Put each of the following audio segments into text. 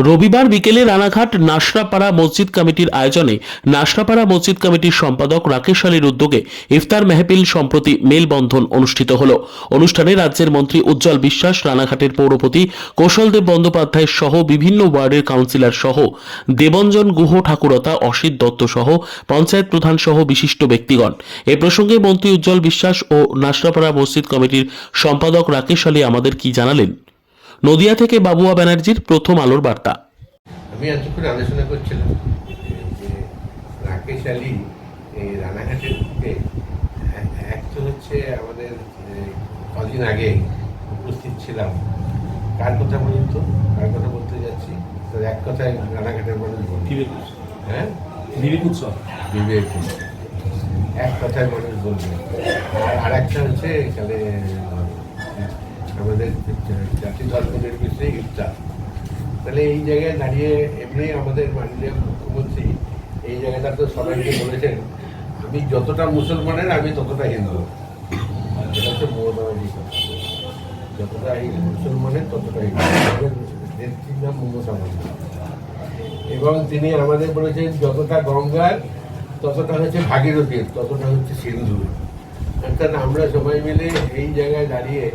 রবিবার বিকেলে রানাঘাট নাসরাপাড়া মসজিদ কমিটির আয়োজনে নাসরাপাড়া মসজিদ কমিটির সম্পাদক রাকেশ আলীর উদ্যোগে ইফতার মেহফিল সম্প্রতি মেলবন্ধন অনুষ্ঠিত হল। অনুষ্ঠানে রাজ্যের মন্ত্রী উজ্জ্বল বিশ্বাস, রানাঘাটের পৌরপতি কৌশলদেব বন্দ্যোপাধ্যায় সহ বিভিন্ন ওয়ার্ডের কাউন্সিলর সহ দেবঞ্জন গুহ ঠাকুরতা, অসিত দত্ত সহ পঞ্চায়েত প্রধান সহ বিশিষ্ট ব্যক্তিগণ। এ প্রসঙ্গে মন্ত্রী উজ্জ্বল বিশ্বাস ও নাসরাপাড়া মসজিদ কমিটির সম্পাদক রাকেশ আলী আমাদের কি জানালেন। নদিয়া থেকে বাবুয়া ব্যানার্জির প্রথম আলোর বার্তা। আমি এতক্ষণ আলোচনা করছিলাম যে রাকেশ আলী এই রানাঘাটের দিকে এক তো হচ্ছে আমাদের কদিন আগে উপস্থিত ছিলাম। কার কথা বলুন তো, কার কথা বলতে যাচ্ছি? তো এক কথায় রানাঘাটের মানুষ বলবে, হ্যাঁ, বিবেক উৎসব, বিবেক এক কথায় মানুষ বলবে। আর একটা হচ্ছে এখানে আমাদের জাতি ধর্ম নির্বিশেষে ইফতার। তাহলে এই জায়গায় দাঁড়িয়ে এমনি আমাদের মাননীয় মুখ্যমন্ত্রী এই জায়গাটা তো সবাইকে বলেছেন, আমি যতটা মুসলমানের আমি ততটা হিন্দু। এটা হচ্ছে মমতাবাদী কথা, যতটা মুসলমানের ততটা হিন্দু। নেত্রীর নাম মমতা বন্দ্যোপাধ্যায়, এবং তিনি আমাদের বলেছেন যতটা গঙ্গার ততটা হচ্ছে ভাগীরথীর, ততটা হচ্ছে সিন্ধুর। অর্থাৎ আমরা সবাই মিলে এই জায়গায় দাঁড়িয়ে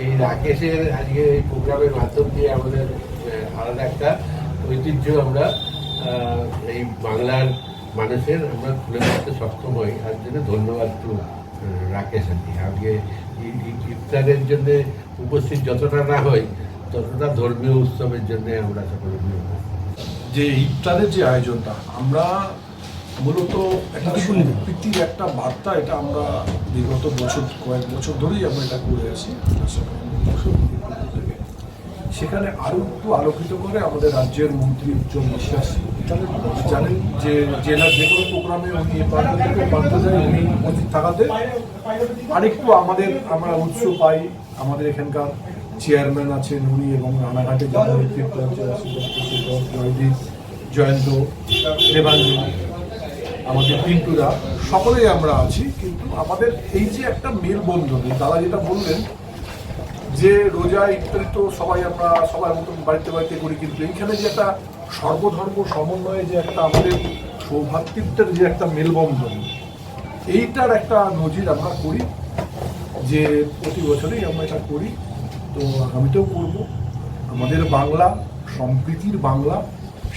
এই রাকেশের আজকে এই প্রোগ্রামের মাধ্যম দিয়ে আমাদের আলাদা একটা ঐতিহ্য আমরা এই বাংলার মানুষের আমরা তুলে ধরতে সক্ষম হই। তার জন্য ধন্যবাদ তো রাকেশ আলী। আজকে ইফতারের জন্য উপস্থিত যতটা না হয় ততটা ধর্মীয় উৎসবের জন্য আমরা সকলে যে ইফতারের যে আয়োজনটা আমরা মূলত একটা সম্প্রীতির একটা বার্তা, এটা আমরা বিগত কয়েক বছর ধরেই আমরা এটা করে আসি। সেখানে আরও একটু আলোকিত করে আমাদের রাজ্যের মন্ত্রী উজ্জ্বল বিশ্বাস জানেন যে জেলার যে কোনো প্রোগ্রামে উনি প্রান্ত থেকে প্রান্ত যায়, উনি উপস্থিত থাকাতে আরেকটু আমরা উৎস পাই। আমাদের এখানকার চেয়ারম্যান আছেন উনি, এবং রানাঘাটে যারা নেতৃত্ব আছে জয়দীপ, জয়ন্ত, দেবাঞ্জন, আমাদের পিন্টুরা, সকলেই আমরা আছি। কিন্তু আমাদের এই যে একটা মেলবন্ধন, দাদা যেটা বললেন যে রোজা ইত্যাদি তো সবাই আমরা সবার মতন বাড়িতে বাড়িতে করি, কিন্তু এইখানে যে একটা সর্বধর্ম সমন্বয়ে যে একটা আমাদের সৌভাতৃত্বের যে একটা মেলবন্ধন, এইটার একটা নজির আমরা করি, যে প্রতি বছরেই আমরা এটা করি। তো আগামীতেও করব। আমাদের বাংলা সম্প্রীতির বাংলা,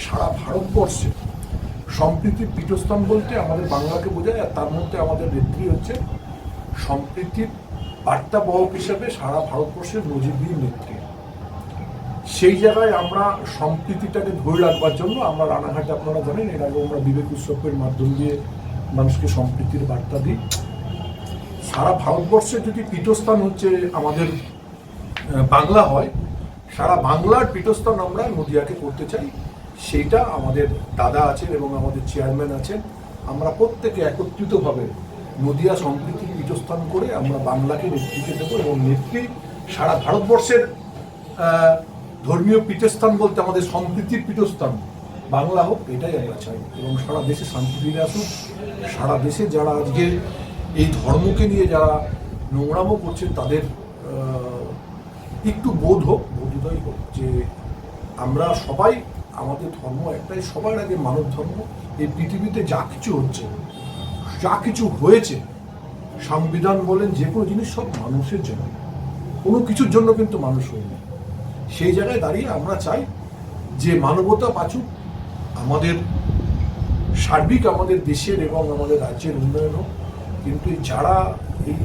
সারা ভারতবর্ষে সম্প্রীতির পীঠস্থান বলতে আমাদের বাংলাকে বোঝায়। আর তার মধ্যে আমাদের নেত্রী হচ্ছে সম্প্রীতির বার্তাবহক হিসেবে সারা ভারতবর্ষের নজিরবিহীন নেত্রী। সেই জায়গায় আমরা সম্প্রীতিটাকে ধরে রাখবার জন্য আমরা রানাঘাটে, আপনারা জানেন এর আগে আমরা বিবেক উৎসবের মাধ্যম দিয়ে মানুষকে সম্প্রীতির বার্তা দিই। সারা ভারতবর্ষে যদি পীঠস্থান হচ্ছে আমাদের বাংলা হয়, সারা বাংলার পীঠস্থান আমরা নদিয়াকে করতে চাই। সেইটা আমাদের দাদা আছেন এবং আমাদের চেয়ারম্যান আছেন, আমরা প্রত্যেকে একত্রিতভাবে নদিয়া সম্প্রীতির পীঠস্থান করে আমরা বাংলাকে নেতৃত্বে দেবো, এবং নেত্রী সারা ভারতবর্ষের ধর্মীয় পীঠস্থান বলতে আমাদের সম্প্রীতির পীঠস্থান বাংলা হোক, এটাই আমরা চাই। এবং সারা দেশে শান্তি ফিরে আসুক। সারা দেশে যারা আজকে এই ধর্মকে নিয়ে যারা নোংরামো করছেন তাদের একটু বোধোদয় হোক যে আমরা সবাই, আমাদের ধর্ম একটাই, সবার আগে মানব ধর্ম। এই পৃথিবীতে যা কিছু হচ্ছে, যা কিছু হয়েছে, সংবিধান বলেন যে কোনো জিনিস সব মানুষের জন্য, কোনো কিছুর জন্য কিন্তু মানুষ হয়নি। সেই জায়গায় দাঁড়িয়ে আমরা চাই যে মানবতা বাঁচুক, আমাদের সার্বিক আমাদের দেশের এবং আমাদের রাজ্যের উন্নয়ন হোক। কিন্তু যারা এই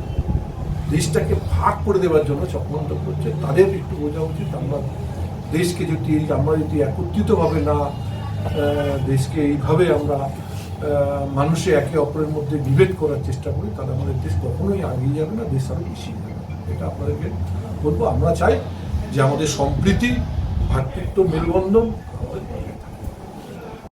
দেশটাকে ভাগ করে দেওয়ার জন্য চক্রান্ত করছে তাদের একটু বোঝা উচিত। আমরা দেশকে যদি একত্রিতভাবে না, দেশকে এইভাবে আমরা মানুষে একে অপরের মধ্যে বিভেদ করার চেষ্টা করি, তাহলে আমাদের দেশ কখনোই এগিয়ে যাবে না, দেশ আরও পিছিয়ে যাবে। এটা আপনাদেরকে বলবো। আমরা চাই যে আমাদের সম্প্রীতি, ভ্রাতৃত্ব, মেলবন্ধন আমাদের